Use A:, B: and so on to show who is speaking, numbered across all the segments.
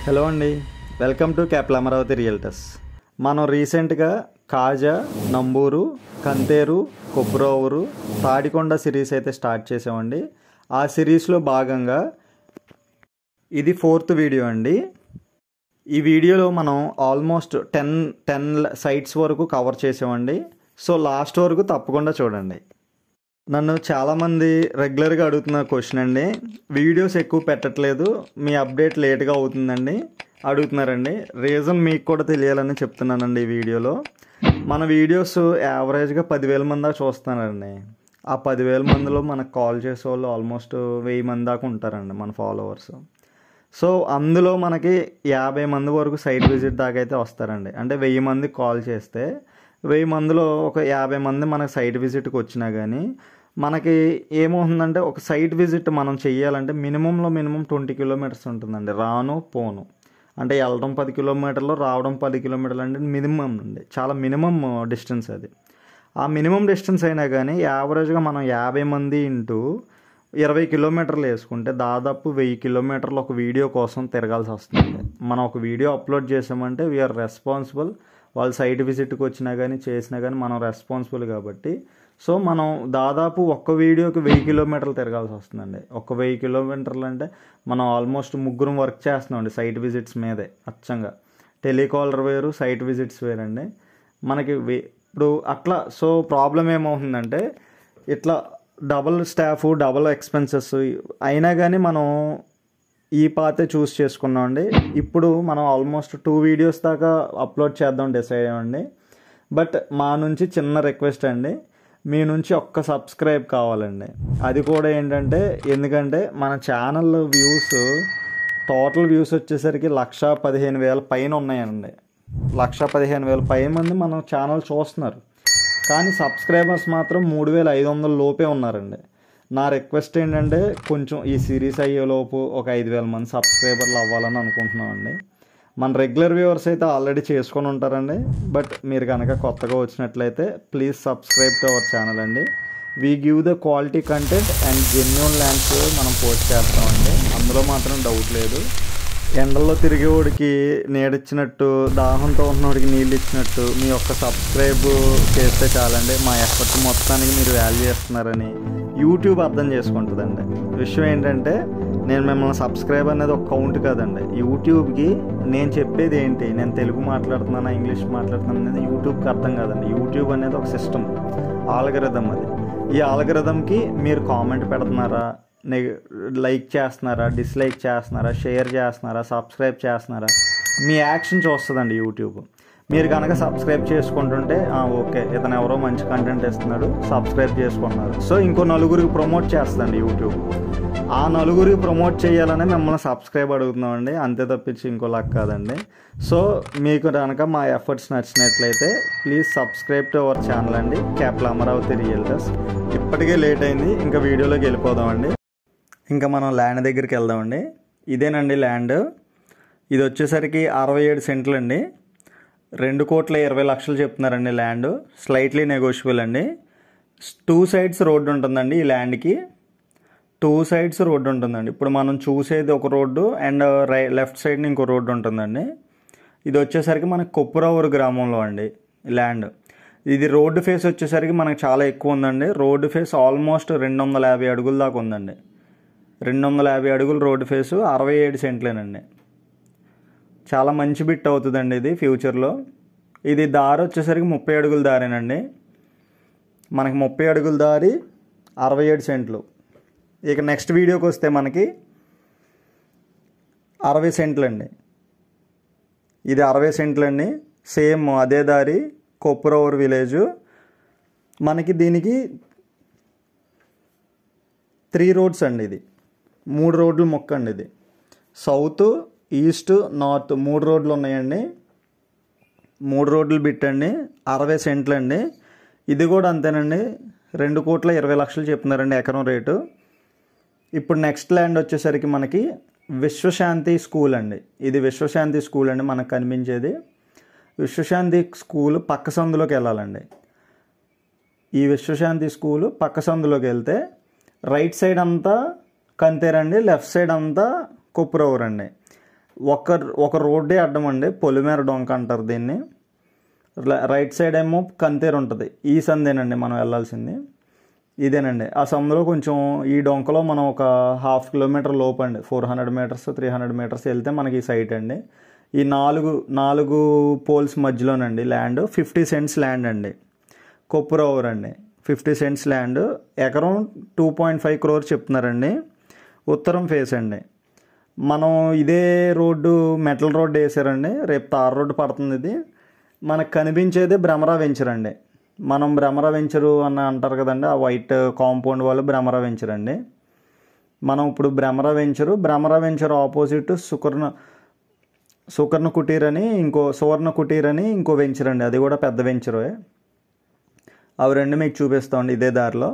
A: Hello అండి, welcome to capital Amaravati realtors. మనం రీసెంట్గా కాజా, నంబూరు, కంతేరు, కొబ్రోవూరు, తాడికొండ సిరీస్ అయితే స్టార్ట్ చేసామండి. ఆ సిరీస్లో భాగంగా ఇది 4th వీడియో అండి. ఈ వీడియోలో మనం ఆల్మోస్ట్ 10 సైట్స్ వరకు కవర్ చేసామండి. సో లాస్ట్ వరకు తప్పకుండా చూడండి. నన్ను చాలామంది రెగ్యులర్గా అడుగుతున్న క్వశ్చన్ అండి, వీడియోస్ ఎక్కువ పెట్టట్లేదు, మీ అప్డేట్ లేట్గా అవుతుందండి అడుగుతున్నారండి. రీజన్ మీకు కూడా తెలియాలని చెప్తున్నానండి. ఈ వీడియోలో మన వీడియోస్ యావరేజ్గా 10,000 మంది దాకా చూస్తున్నారండి. ఆ 10,000 మందిలో మనకు కాల్ చేసే వాళ్ళు ఆల్మోస్ట్ 1000 మంది దాకా ఉంటారండి మన ఫాలోవర్స్. సో అందులో మనకి 50 మంది వరకు సైట్ విజిట్ దాకా అయితే వస్తారండి. అంటే 1000 మంది కాల్ చేస్తే 1000 మందిలో ఒక 50 మంది మనకి సైట్ విజిట్కి వచ్చినా కానీ మనకి ఏమవుతుందంటే, ఒక సైట్ విజిట్ మనం చెయ్యాలంటే మినిమం 20 కిలోమీటర్స్ ఉంటుందండి. రాను పోను అంటే వెళ్ళడం 10 కిలోమీటర్లు, రావడం 10 కిలోమీటర్లు అంటే మినిమం అండి. చాలా మినిమం డిస్టెన్స్ అది. ఆ మినిమం డిస్టెన్స్ అయినా కానీ యావరేజ్గా మనం 50 మంది ఇంటూ 20 కిలోమీటర్లు వేసుకుంటే దాదాపు 1000 కిలోమీటర్లు ఒక వీడియో కోసం తిరగాల్సి వస్తుంది. మనం ఒక వీడియో అప్లోడ్ చేసామంటే వీఆర్ రెస్పాన్సిబుల్. వాళ్ళు సైట్ విజిట్కి వచ్చినా కానీ చేసినా కానీ మనం రెస్పాన్సిబుల్ కాబట్టి. సో మనం దాదాపు ఒక్క వీడియోకి 1000 కిలోమీటర్లు తిరగాల్సి వస్తుందండి. 1000 కిలోమీటర్లు అంటే మనం ఆల్మోస్ట్ ముగ్గురం వర్క్ చేస్తున్నామండి సైట్ విజిట్స్ మీదే. అచ్చంగా టెలికాలర్ వేరు, సైట్ విజిట్స్ వేరండి మనకి. ఇప్పుడు అట్లా సో ప్రాబ్లం ఏమవుతుందంటే, ఇట్లా డబుల్ స్టాఫ్, డబుల్ ఎక్స్పెన్సెస్ అయినా కానీ మనం ఈ పాతే చూస్ చేసుకున్నామండి. ఇప్పుడు మనం ఆల్మోస్ట్ 2 వీడియోస్ దాకా అప్లోడ్ చేద్దాం డిసైడ్ అయ్యామండి. బట్ మా నుంచి చిన్న రిక్వెస్ట్ అండి, మీ నుంచి ఒక్క సబ్స్క్రైబ్ కావాలండి. అది కూడా ఏంటంటే, ఎందుకంటే మన ఛానల్ వ్యూస్ టోటల్ వ్యూస్ వచ్చేసరికి 115,000 పైన ఉన్నాయండి. 115,000 పైన మంది మన ఛానల్ చూస్తున్నారు. కానీ సబ్స్క్రైబర్స్ మాత్రం 3,500 లోపే ఉన్నారండి. నా రిక్వెస్ట్ ఏంటంటే, కొంచెం ఈ సిరీస్ అయ్యేలోపు ఒక 5,000 మంది సబ్స్క్రైబర్లు అవ్వాలని అనుకుంటున్నామండి. మన రెగ్యులర్ వ్యూవర్స్ అయితే ఆల్రెడీ చేసుకొని ఉంటారండి. బట్ మీరు కనుక కొత్తగా వచ్చినట్లయితే please subscribe to our channel అండి. We give the quality content and genuine lands మనం పోస్ట్ చేస్తామండి. అందులో మాత్రం డౌట్ లేదు. ఎండల్లో తిరిగేవాడికి నీడిచ్చినట్టు, దాహంతో ఉన్నవాడికి నీళ్ళు ఇచ్చినట్టు మీ ఒక్క సబ్స్క్రైబ్ చేస్తే చాలండి. మా ఎఫర్ట్ మొత్తానికి మీరు వాల్యూ చేస్తున్నారని యూట్యూబ్ అర్థం చేసుకుంటుందండి. విషయం ఏంటంటే, నేను మిమ్మల్ని సబ్స్క్రైబ్ అనేది ఒక కౌంట్ కాదండి. యూట్యూబ్కి నేను చెప్పేది ఏంటి, నేను తెలుగు మాట్లాడుతున్నానా ఇంగ్లీష్ మాట్లాడుతున్నాను అనేది యూట్యూబ్కి అర్థం కాదండి. యూట్యూబ్ అనేది ఒక సిస్టమ్, ఆల్గరిథం. అది ఈ ఆల్గరిథంకి మీరు కామెంట్ పెడుతున్నారా, లైక్ చేస్తున్నారా, డిస్లైక్ చేస్తున్నారా, షేర్ చేస్తున్నారా, సబ్స్క్రైబ్ చేస్తున్నారా, మీ యాక్షన్ చూస్తుందండి యూట్యూబ్. మీరు కనుక సబ్స్క్రైబ్ చేసుకుంటుంటే ఓకే, ఇతను ఎవరో మంచి కంటెంట్ ఇస్తున్నాడు, సబ్స్క్రైబ్ చేసుకుంటున్నారు, సో ఇంకో నలుగురికి ప్రమోట్ చేస్తుందండి యూట్యూబ్. ఆ నలుగురికి ప్రమోట్ చేయాలని మిమ్మల్ని సబ్స్క్రైబ్ అడుగుతున్నామండి, అంతే తప్పించి ఇంకోలాగా కాదండి. సో మీకు కనుక మా ఎఫర్ట్స్ నచ్చినట్లయితే please subscribe to our channel అండి, క్యాపిటల్ అమరావతి రియల్టర్స్. ఇప్పటికే లేట్ అయింది, ఇంకా వీడియోలోకి వెళ్ళిపోదామండి. ఇంకా మనం ల్యాండ్ దగ్గరికి వెళ్దామండి. ఇదేనండి ల్యాండ్. ఇది వచ్చేసరికి 67 సెంట్లు అండి. 2,20,00,000 చెప్తున్నారండి ల్యాండ్. స్లైట్లీ నెగోషియబుల్ అండి. 2 సైడ్స్ రోడ్డు ఉంటుందండి ఈ ల్యాండ్కి. 2 సైడ్స్ రోడ్డు ఉంటుందండి. ఇప్పుడు మనం చూసేది ఒక రోడ్డు అండ్ లెఫ్ట్ సైడ్ని ఇంకో రోడ్డు ఉంటుందండి. ఇది వచ్చేసరికి మనకి కొప్పురవూరు గ్రామంలో అండి ల్యాండ్. ఇది రోడ్డు ఫేస్ వచ్చేసరికి మనకు చాలా ఎక్కువ ఉందండి. రోడ్డు ఫేస్ ఆల్మోస్ట్ 250 అడుగుల దాకా ఉందండి. 250 అడుగులు రోడ్డు ఫేసు, 67 సెంట్లేనండి. చాలా మంచి బిట్ అవుతుందండి ఇది ఫ్యూచర్లో. ఇది దారి వచ్చేసరికి 30 అడుగుల దారేనండి. మనకి 30 అడుగుల దారి, 67 సెంట్లు. ఇక నెక్స్ట్ వీడియోకి వస్తే మనకి 60 సెంట్లు అండి. ఇది 60 సెంట్లు అండి. సేమ్ అదే దారి, కొప్పురవూరు విలేజు. మనకి దీనికి 3 రోడ్స్ అండి. ఇది 3 రోడ్లు మొక్క అండి. ఇది సౌత్, ఈస్ట్, నార్త్ 3 రోడ్లు ఉన్నాయండి. 3 రోడ్లు బిట్టండి. 60 సెంట్లు అండి. ఇది కూడా అంతేనండి. 2,20,00,000 చెప్తున్నారండి ఎకరం రేటు. ఇప్పుడు నెక్స్ట్ ల్యాండ్ వచ్చేసరికి మనకి విశ్వశాంతి స్కూల్ అండి. ఇది విశ్వశాంతి స్కూల్ అండి మనకు కనిపించేది. విశ్వశాంతి స్కూల్ పక్క సందులోకి వెళ్ళాలండి. ఈ విశ్వశాంతి స్కూల్ పక్క సందులోకి వెళ్తే రైట్ సైడ్ అంతా కంతేరండి, లెఫ్ట్ సైడ్ అంతా కొప్పురవూరు అండి. ఒక ఒక రోడ్డే అడ్డం అండి, పొలిమేర డొంక అంటారు దీన్ని. రైట్ సైడ్ ఏమో కంతేరు ఉంటుంది, ఈ సందేనండి మనం వెళ్ళాల్సింది, ఇదేనండి. ఆ సందులో కొంచెం ఈ డొంకలో మనం ఒక 1/2 కిలోమీటర్ లోపు అండి, 400 మీటర్స్ 300 మీటర్స్ వెళ్తే మనకి ఈ సైట్ అండి. ఈ నాలుగు పోల్స్ మధ్యలోనండి ల్యాండ్, 50 సెంట్స్ ల్యాండ్ అండి, కొప్పురవర్ అండి. 50 సెంట్స్ ల్యాండ్, ఎకరం 2.5 crore చెప్తున్నారండి. ఉత్తరం ఫేస్ అండి. మనం ఇదే రోడ్డు మెటల్ రోడ్డు వేసారండి, రేపు తార్ రోడ్డు పడుతుంది. ఇది మనకు కనిపించేది భ్రమరా వెంచర్ అండి. మనం భ్రమరా వెంచరు అని అంటారు కదండి, ఆ వైట్ కాంపౌండ్ వాళ్ళు భ్రమరా వెంచర్ అండి. మనం ఇప్పుడు భ్రమరా వెంచర్ ఆపోజిట్ సుకర్ణ కుటీర్ అని సువర్ణ కుటీర్ అని ఇంకో వెంచర్ అండి, అది కూడా పెద్ద వెంచరే. అవి రెండు మీకు చూపిస్తామండి ఇదే దారిలో.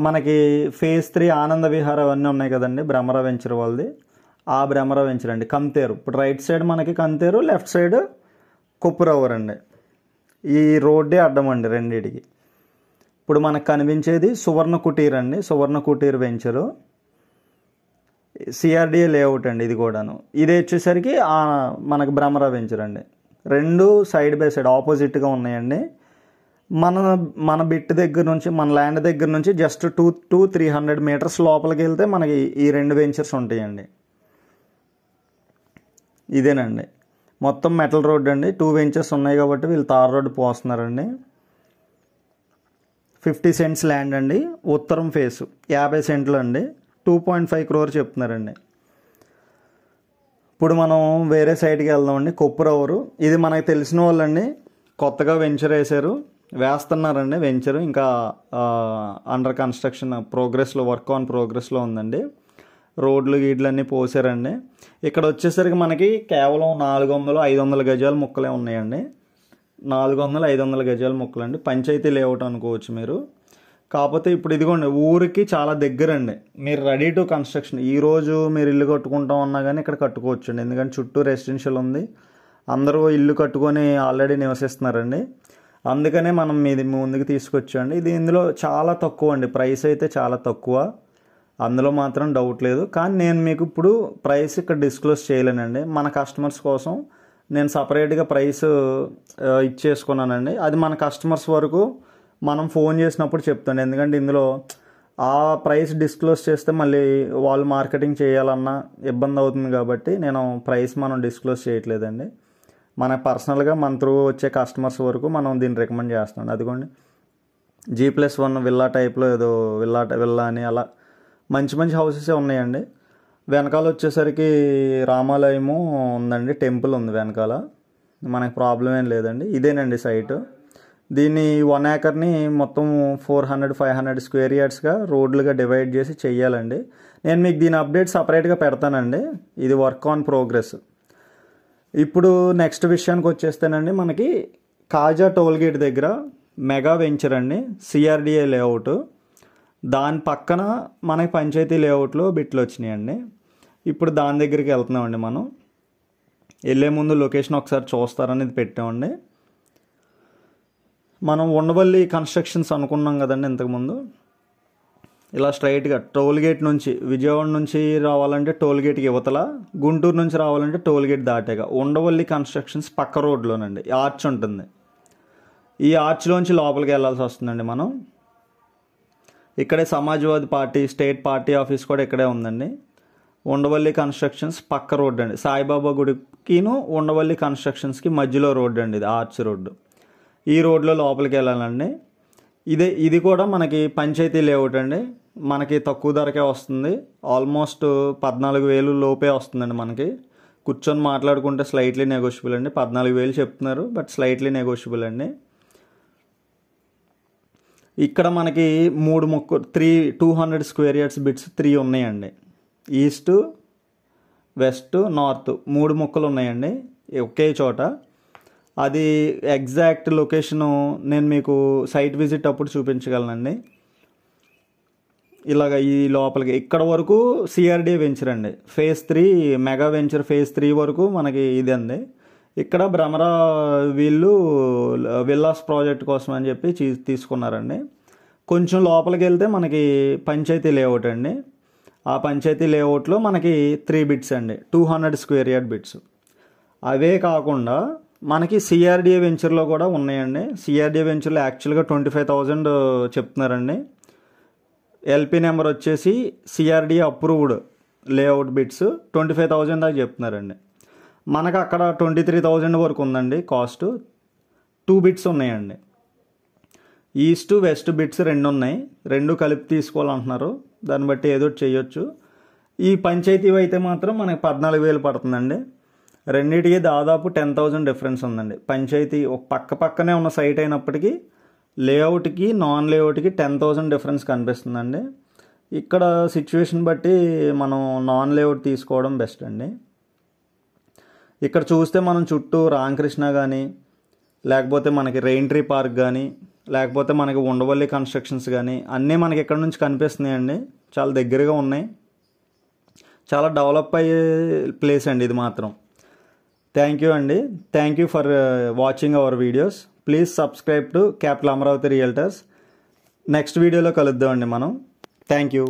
A: మనకి ఫేజ్ 3 ఆనంద విహార అవన్నీ ఉన్నాయి కదండి భ్రమరా వెంచర్ వాళ్ళది, ఆ భ్రమరా వెంచర్ అండి. కంతేరు, ఇప్పుడు రైట్ సైడ్ మనకి కంతేరు, లెఫ్ట్ సైడ్ కొప్పురవర్ అండి. ఈ రోడ్డే అడ్డం అండి రెండింటికి. ఇప్పుడు మనకు కనిపించేది సువర్ణ కుటీర్ అండి, సువర్ణ కుటీర్ వెంచరు, సిఆర్డిఏ లేఅవుట్ అండి ఇది కూడాను. ఇది వచ్చేసరికి మనకు భ్రమరా వెంచర్ అండి. రెండు సైడ్ బై సైడ్ ఆపోజిట్గా ఉన్నాయండి. మన బిట్ దగ్గర నుంచి, మన ల్యాండ్ దగ్గర నుంచి జస్ట్ 200-300 మీటర్స్ లోపలికి వెళ్తే మనకి ఈ రెండు వెంచర్స్ ఉంటాయండి. ఇదేనండి మొత్తం మెటల్ రోడ్ అండి. 2 వెంచర్స్ ఉన్నాయి కాబట్టి వీళ్ళు తార్ రోడ్డు పోస్తున్నారండి. 50 సెంట్స్ ల్యాండ్ అండి, ఉత్తరం ఫేసు 50 సెంట్లు అండి, 2.5 crore చెప్తున్నారండి. ఇప్పుడు మనం వేరే సైడ్కి వెళ్దామండి, కొప్పురవరు. ఇది మనకు తెలిసిన వాళ్ళండి, కొత్తగా వెంచర్ వేస్తున్నారండి వెంచర్, ఇంకా అండర్ కన్స్ట్రక్షన్ వర్క్ ఆన్ ప్రోగ్రెస్లో ఉందండి. రోడ్లు గీడ్లన్నీ పోసారండి. ఇక్కడ వచ్చేసరికి మనకి కేవలం 400-500 గజాల ముక్కలే ఉన్నాయండి. 400-500 గజాల ముక్కలు అండి, పంచాయతీ లేఅవుట్ అనుకోవచ్చు మీరు. కాకపోతే ఇప్పుడు ఇదిగోండి ఊరికి చాలా దగ్గరండి, మీరు రెడీ టు కన్స్ట్రక్షన్. ఈరోజు మీరు ఇల్లు కట్టుకుంటాం అన్నా కానీ ఇక్కడ కట్టుకోవచ్చు అండి, ఎందుకంటే చుట్టూ రెసిడెన్షియల్ ఉంది, అందరూ ఇల్లు కట్టుకొని ఆల్రెడీ నివసిస్తున్నారండి. అందుకనే మనం ఇది ముందుకు తీసుకొచ్చాండి. ఇది ఇందులో చాలా తక్కువ అండి, ప్రైస్ అయితే చాలా తక్కువ, అందులో మాత్రం డౌట్ లేదు. కానీ నేను మీకు ఇప్పుడు ప్రైస్ ఇక్కడ డిస్క్లోజ్ చేయలేనండి, మన కస్టమర్స్ కోసం నేను సపరేట్గా ప్రైస్ ఇచ్చేసుకున్నానండి. అది మన కస్టమర్స్ వరకు మనం ఫోన్ చేసినప్పుడు చెప్తాను, ఎందుకంటే ఇందులో ఆ ప్రైస్ డిస్క్లోజ్ చేస్తే మళ్ళీ వాళ్ళు మార్కెటింగ్ చేయాలన్నా ఇబ్బంది అవుతుంది కాబట్టి నేను ప్రైస్ మనం డిస్క్లోజ్ చేయట్లేదండి. మన పర్సనల్గా మన త్రూ వచ్చే కస్టమర్స్ వరకు మనం దీన్ని రికమెండ్ చేస్తున్నాం. అదిగోండి G+1 విల్లా టైప్లో ఏదో విల్లా అని అలా మంచి మంచి హౌసెస్ ఉన్నాయండి. వెనకాల వచ్చేసరికి రామాలయము ఉందండి, టెంపుల్ ఉంది వెనకాల, మనకు ప్రాబ్లం ఏం లేదండి. ఇదేనండి సైటు. దీన్ని 1 acreని మొత్తం 400-500 స్క్వేర్ యార్డ్స్గా రోడ్లుగా డివైడ్ చేసి చెయ్యాలండి. నేను మీకు దీని అప్డేట్ సపరేట్గా పెడతానండి, ఇది వర్క్ ఆన్ ప్రోగ్రెస్. ఇప్పుడు నెక్స్ట్ విషయానికి వచ్చేస్తేనండి, మనకి కాజా టోల్గేట్ దగ్గర మెగా వెంచర్ అండి, సిఆర్డిఏ లేఅవుట్, దాని పక్కన మనకి పంచాయతీ లేఅవుట్లో బిట్లు వచ్చినాయండి. ఇప్పుడు దాని దగ్గరికి వెళ్తున్నామండి. మనం వెళ్ళే ముందు లొకేషన్ ఒకసారి చూస్తారని ఇది పెట్టామండి. మనం ఉండవల్లి కన్స్ట్రక్షన్స్ అనుకున్నాం కదండి ఇంతకుముందు, ఇలా స్ట్రైట్గా టోల్గేట్ నుంచి, విజయవాడ నుంచి రావాలంటే టోల్గేట్కి యువతల, గుంటూరు నుంచి రావాలంటే టోల్గేట్ దాటాక ఉండవల్లి కన్స్ట్రక్షన్స్ పక్క రోడ్లోనండి ఆర్చ్ ఉంటుంది. ఈ ఆర్చ్లోంచి లోపలికి వెళ్ళాల్సి వస్తుందండి మనం. ఇక్కడే Samajwadi party state party office కూడా ఇక్కడే ఉందండి. ఉండవల్లి కన్స్ట్రక్షన్స్ పక్క రోడ్ అండి, సాయిబాబా గుడికిను ఉండవల్లి కన్స్ట్రక్షన్స్కి మధ్యలో రోడ్డు అండి, ఇది ఆర్చ్ రోడ్డు. ఈ రోడ్లో లోపలికి వెళ్ళాలండి. ఇది కూడా మనకి పంచాయతీ లేఅవుట్ అండి, మనకి తక్కువ ధరకే వస్తుంది, ఆల్మోస్ట్ 14,000 లోపే వస్తుందండి. మనకి కూర్చొని మాట్లాడుకుంటే స్లైట్లీ నెగోషియబుల్ అండి. 14,000 చెప్తున్నారు, బట్ స్లైట్లీ నెగోషియబుల్ అండి. ఇక్కడ మనకి 200 స్క్వేర్ యార్డ్స్ బిట్స్ 3 ఉన్నాయండి. ఈస్ట్, వెస్ట్, నార్త్ 3 ముక్కలు ఉన్నాయండి ఒకే చోట. అది ఎగ్జాక్ట్ లొకేషను నేను మీకు సైట్ విజిట్ అప్పుడు చూపించగలనండి. ఇలాగ ఈ లోపలికి ఇక్కడ వరకు సిఆర్డిఏ వెంచర్ అండి, ఫేజ్ 3 మెగా వెంచర్ ఫేజ్ 3 వరకు మనకి ఇది అండి. ఇక్కడ భ్రమరా వీళ్ళు విల్లాస్ ప్రాజెక్ట్ కోసం అని చెప్పి తీసుకున్నారండి. కొంచెం లోపలికి వెళ్తే మనకి పంచాయతీ లేఅవుట్ అండి. ఆ పంచాయతీ లేఅవుట్లో మనకి 3 బిట్స్ అండి, 200 స్క్వేర్ యార్డ్ బిట్స్. అవే కాకుండా మనకి సిఆర్డిఏ వెంచర్లో కూడా ఉన్నాయండి. సిఆర్డిఏ వెంచర్లో యాక్చువల్గా 25,000 చెప్తున్నారండి. ఎల్పి నెంబర్ వచ్చేసి సిఆర్డిఏ అప్రూవ్డ్ లేఅవుట్ బిట్స్ 25,000 దాకా చెప్తున్నారండి. మనకు అక్కడ 23,000 వరకు ఉందండి కాస్ట్. 2 బిట్స్ ఉన్నాయండి. ఈస్ట్ వెస్ట్ బిట్స్ 2 ఉన్నాయి, 2 కలిపి తీసుకోవాలంటున్నారు. దాన్ని బట్టి ఏదో చేయొచ్చు. ఈ పంచాయతీ అయితే మాత్రం మనకి 14,000 పడుతుందండి. రెండింటికి దాదాపు 10,000 డిఫరెన్స్ ఉందండి. పంచాయతీ ఒక పక్కనే ఉన్న సైట్ అయినప్పటికీ లేఅవుట్కి నాన్ లేఅవుట్కి 10,000 డిఫరెన్స్ కనిపిస్తుందండి. ఇక్కడ సిచ్యువేషన్ బట్టి మనం నాన్ లేఅవుట్ తీసుకోవడం బెస్ట్ అండి. ఇక్కడ చూస్తే మనం చుట్టూ రామకృష్ణ కానీ, లేకపోతే మనకి రెయిన్ ట్రీ పార్క్ కానీ, లేకపోతే మనకి ఉండవల్లి కన్స్ట్రక్షన్స్ కానీ అన్నీ మనకి ఇక్కడ నుంచి కనిపిస్తున్నాయండి. చాలా దగ్గరగా ఉన్నాయి. చాలా డెవలప్ అయ్యే ప్లేస్ అండి ఇది మాత్రం. థ్యాంక్ యూ అండి. Thank you for watching our videos. Please subscribe to capital Amaravati realtors. Next వీడియోలో కలుద్దామండి మనం. Thank you.